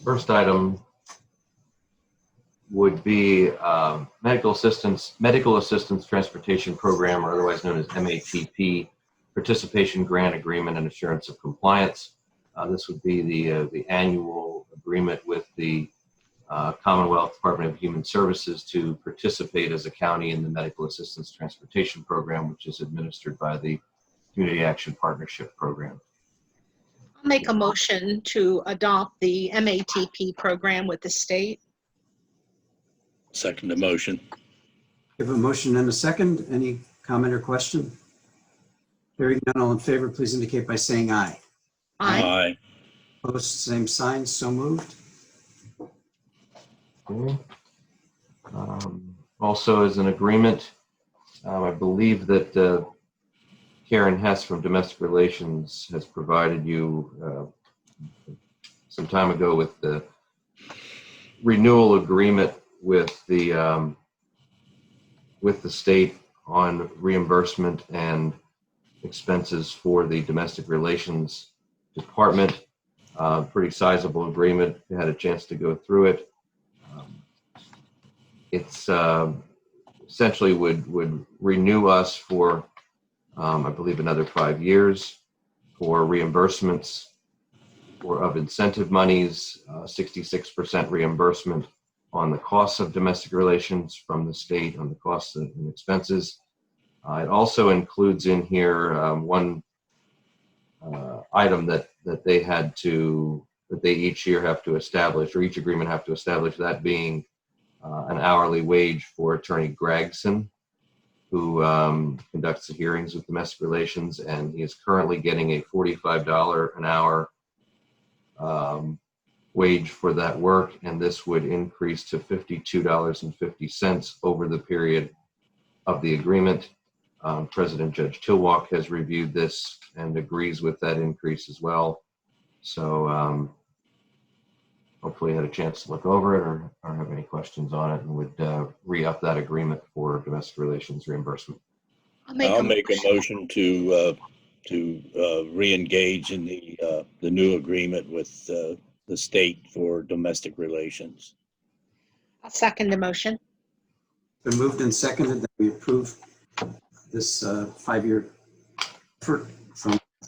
First item would be medical assistance transportation program, or otherwise known as MATP, participation grant agreement and assurance of compliance. This would be the annual agreement with the Commonwealth Department of Human Services to participate as a county in the medical assistance transportation program, which is administered by the Community Action Partnership Program. I'll make a motion to adopt the MATP program with the state. Second the motion. We have a motion and a second. Any comment or question? Hearing none, all in favor, please indicate by saying aye. Aye. Opposed, same sign, so moved. Okay. Also, as an agreement, I believe that Karen Hess from Domestic Relations has provided you some time ago with the renewal agreement with the state on reimbursement and expenses for the Domestic Relations Department. Pretty sizable agreement. We had a chance to go through it. It's essentially would renew us for, I believe, another 5 years for reimbursements of incentive monies, 66% reimbursement on the costs of domestic relations from the state on the costs and expenses. It also includes in here one item that they each year have to establish, or each agreement have to establish, that being an hourly wage for Attorney Gregson, who conducts the hearings with domestic relations, and he is currently getting a $45 an hour wage for that work, and this would increase to $52.50 over the period of the agreement. President Judge Tilwalk has reviewed this and agrees with that increase as well. So hopefully you had a chance to look over it or have any questions on it, and would re-up that agreement for domestic relations reimbursement. I'll make a motion to re-engage in the new agreement with the state for domestic relations. I'll second the motion. Been moved and seconded that we approve this 5-year effort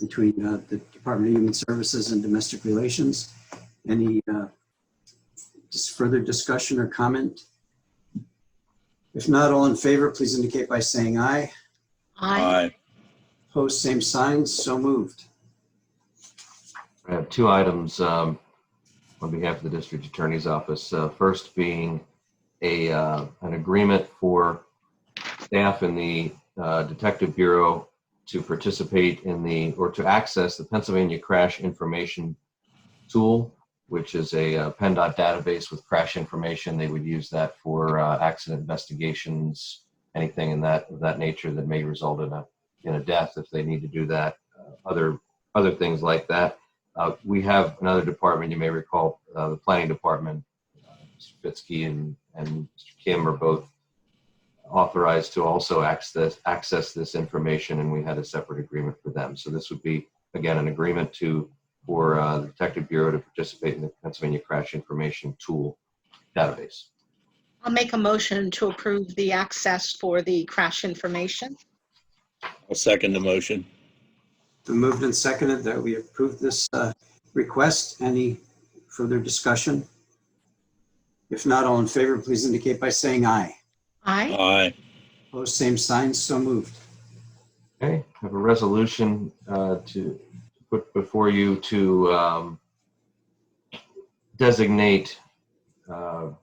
between the Department of Human Services and Domestic Relations. Any just further discussion or comment? If not, all in favor, please indicate by saying aye. Aye. Opposed, same signs, so moved. I have two items on behalf of the District Attorney's Office. First being an agreement for staff in the Detective Bureau to participate in or to access the Pennsylvania Crash Information Tool, which is a PennDOT database with crash information. They would use that for accident investigations, anything in that nature that may result in a death if they need to do that, other things like that. We have another department, you may recall, the Planning Department. Mr. Fitzke and Mr. Kim are both authorized to also access this information, and we had a separate agreement for them. So this would be, again, an agreement for the Detective Bureau to participate in the Pennsylvania Crash Information Tool database. I'll make a motion to approve the access for the crash information. I'll second the motion. Been moved and seconded that we approve this request. Any further discussion? If not, all in favor, please indicate by saying aye. Aye. Aye. Opposed, same signs, so moved. Okay, I have a resolution to put before you to designate the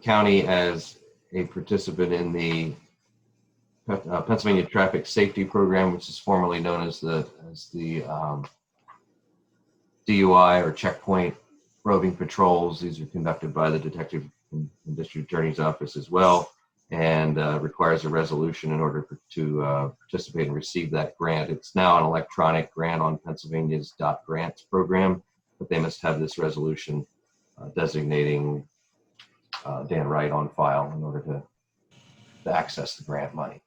county as a participant in the Pennsylvania Traffic Safety Program, which is formerly known as the DUI or checkpoint roving patrols. These are conducted by the Detective and District Attorney's Office as well, and requires a resolution in order to participate and receive that grant. It's now an electronic grant on Pennsylvania's .grants program, but they must have this resolution designating Dan Wright on file in order to access the grant money.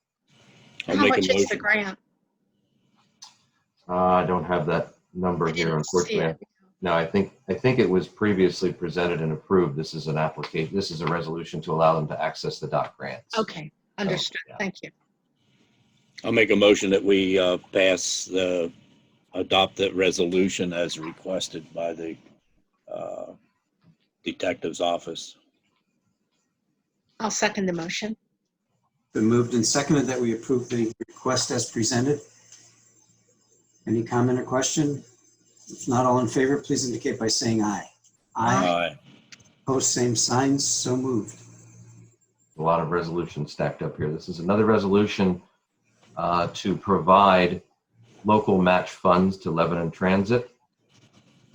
How much is the grant? I don't have that number I here, didn't see unfortunately. it. No, I think it was previously presented and approved. This is an application. This is a resolution to allow them to access the dock grants. Okay, understood. yeah. Thank you. I'll make a motion that we adopt that resolution as requested by the detective's office. I'll second the motion. Been moved and seconded that we approve the request as presented. Any comment or question? If not, all in favor, please indicate by saying aye. Aye. Opposed, same signs, so moved. A lot of resolutions stacked up here. This is another resolution to provide local match funds to Lebanon Transit.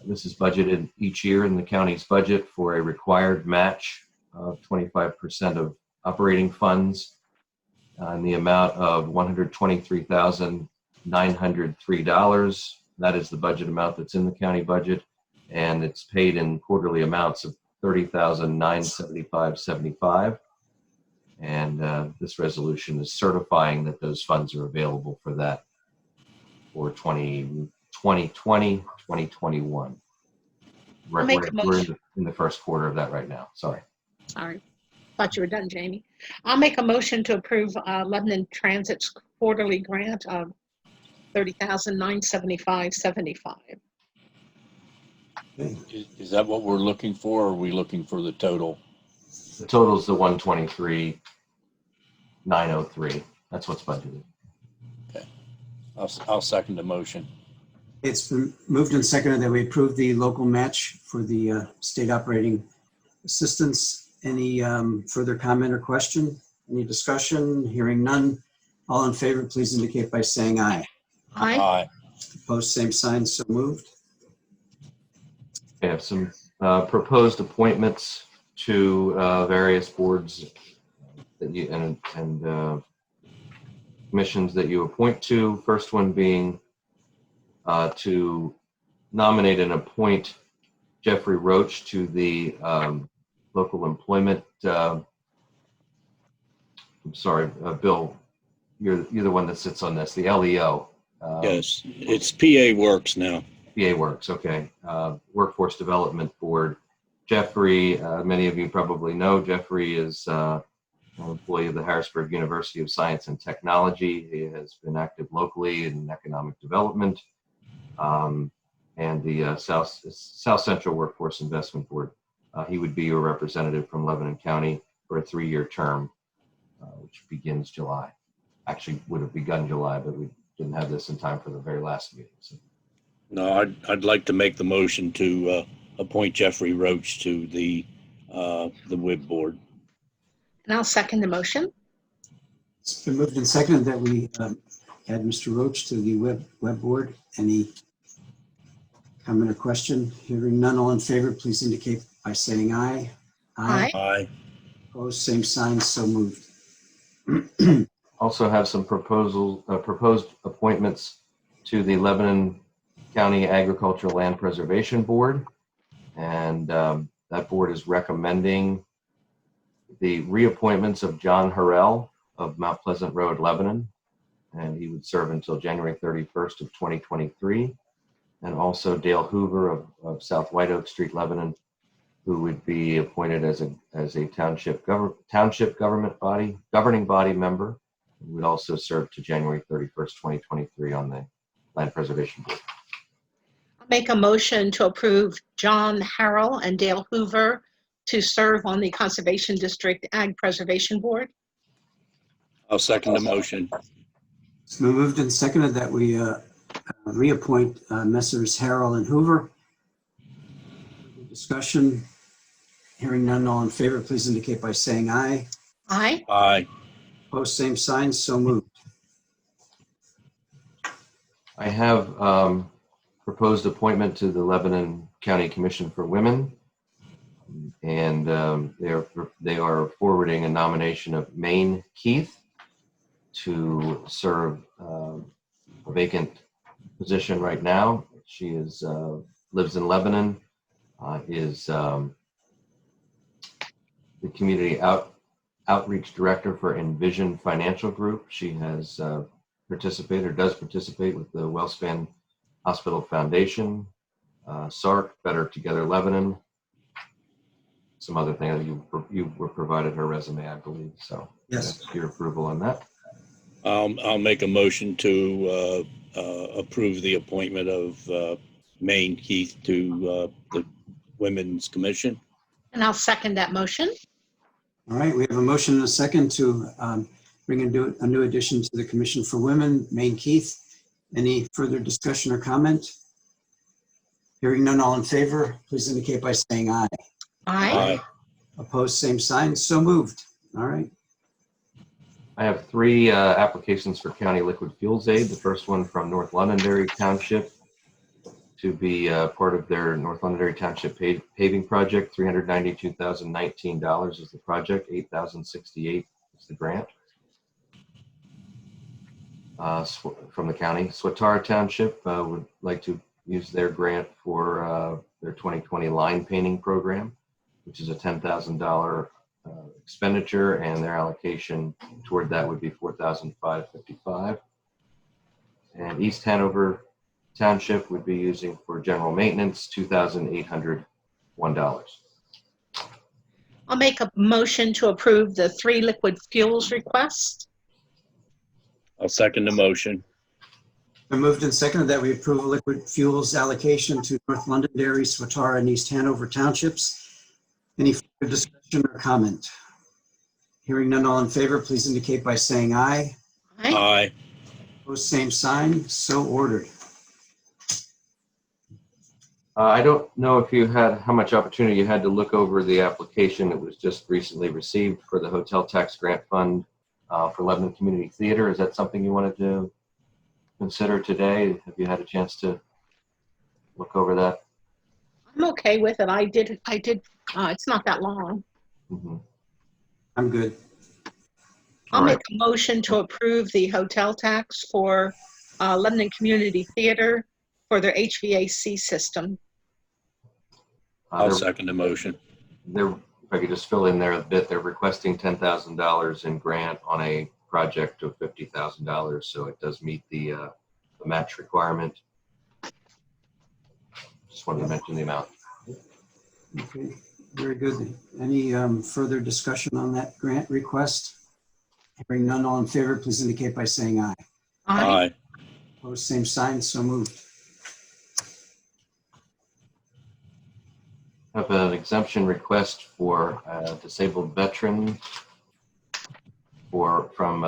This is budgeted each year in the county's budget for a required match of 25% of operating funds in the amount of $123,903. That is the budget amount that's in the county budget, and it's paid in quarterly amounts of $30,975.75. And this resolution is certifying that those funds are available for that for 2020, 2021. I'll make a We're motion. in the first quarter of that right now. Sorry. Sorry. Thought you were done, Jamie. I'll make a motion to approve Lebanon Transit's quarterly grant of $30,975.75. Is that what we're looking for, or are we looking for the total? The total is the 123,903. That's what's budgeted. I'll second the motion. It's been moved and seconded that we approve the local match for the state operating assistance. Any further comment or question? Any discussion? Hearing none. All in favor, please indicate by saying aye. Aye. Opposed, same sign, so moved. We have some proposed appointments to various boards that you and commissions that you appoint to. First one being to nominate and appoint Geoffrey Roche to the local employment. I'm sorry, Bill, you're the one that sits on this, the LEO. Yes, it's PA Works now. PA Works, okay. Workforce Development Board. Geoffrey, many of you probably know, Geoffrey is an employee of the Harrisburg University of Science and Technology. He has been active locally in economic development and the South Central Workforce Investment Board. He would be your representative from Lebanon County for a 3-year term, which begins July. Actually, would have begun July, but we didn't have this in time for the very last meeting. So. No, I'd like to make the motion to appoint Geoffrey Roche to the WIB board. And I'll second the motion. It's been moved and seconded that we add Mr. Roach to the web board. Any comment or question? Hearing none, all in favor, please indicate by saying aye. Aye. Aye. Opposed, same sign, so moved. Also have some proposed appointments to the Lebanon County Agricultural Land Preservation Board. And that board is recommending the reappointments of John Harrel of Mount Pleasant Road, Lebanon. And he would serve until January 31st of 2023. And also Dale Hoover of South White Oak Street, Lebanon, who would be appointed as a township governing body member. He would also serve to January 31st, 2023 on the Land Preservation Board. I'll make a motion to approve John Harrel and Dale Hoover to serve on the Conservation District Ag Preservation Board. I'll second the motion. It's been moved and seconded that we reappoint Messrs. Harrel and Hoover. Discussion. Hearing none, all in favor, please indicate by saying aye. Aye. Aye. Opposed, same sign, so moved. I have proposed appointment to the Lebanon County Commission for Women. And they are forwarding a nomination of Maine Keith to serve a vacant position right now. She is lives in Lebanon, is the community outreach director for Envision Financial Group. She has does participate with the WellSpan Hospital Foundation, SARC, Better Together Lebanon, some other things. You were provided her resume, I believe, so. Yes. That's your approval on that. I'll make a motion to approve the appointment of Maine Keith to the Women's Commission. And I'll second that motion. All right, we have a motion and a second to bring a new addition to the Commission for Women, Maine Keith. Any further discussion or comment? Hearing none, all in favor, please indicate by saying aye. Aye. Opposed, same sign. So moved. All right. I have 3 applications for county liquid fuels aid. The first one from North Londonderry Township to be part of their North Londonderry Township paving project. $392,019 is the project. $8,068 is the grant. From the county, Swatara Township would like to use their grant for their 2020 line painting program, which is a $10,000 expenditure, and their allocation toward that would be $4,555. And East Hanover Township would be using for general maintenance $2,801. I'll make a motion to approve the 3 liquid fuels requests. I'll second the motion. Been moved and seconded that we approve a liquid fuels allocation to North Londonderry, Swatara, and East Hanover Townships. Any further discussion or comment? Hearing none, all in favor, please indicate by saying aye. Aye. Aye. Opposed, same sign. So ordered. I don't know if you had, how much opportunity you had to look over the application that was just recently received for the hotel tax grant fund for Lebanon Community Theater. Is that something you wanted to consider today? Have you had a chance to look over that? I'm okay with it. I did, it's not that long. Mhm. I'm good. I'll All right. make a motion to approve the hotel tax for Lebanon Community Theater for their HVAC system. I'll second the motion. If I could just fill in there a bit, they're requesting $10,000 in grant on a project of $50,000, so it does meet the match requirement. Just wanted to mention the amount. Okay, very good. Any further discussion on that grant request? Hearing none, all in favor, please indicate by saying aye. Aye. Opposed, same sign. So moved. I have an exemption request for a disabled veteran from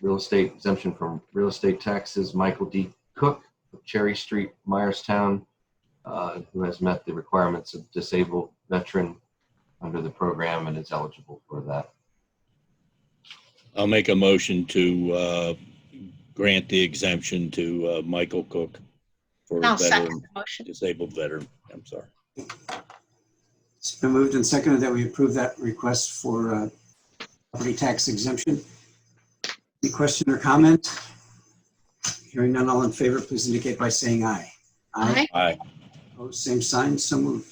real estate exemption from real estate taxes, Michael D. Cook of Cherry Street, Myerstown, who has met the requirements of disabled veteran under the program and is eligible for that. I'll make a motion to grant the exemption to Michael Cook for I'll second veteran, the motion. disabled veteran. I'm sorry. It's been moved and seconded that we approve that request for property tax exemption. Any question or comment? Hearing none, all in favor, please indicate by saying aye. Aye. Aye. Opposed, same sign. So moved.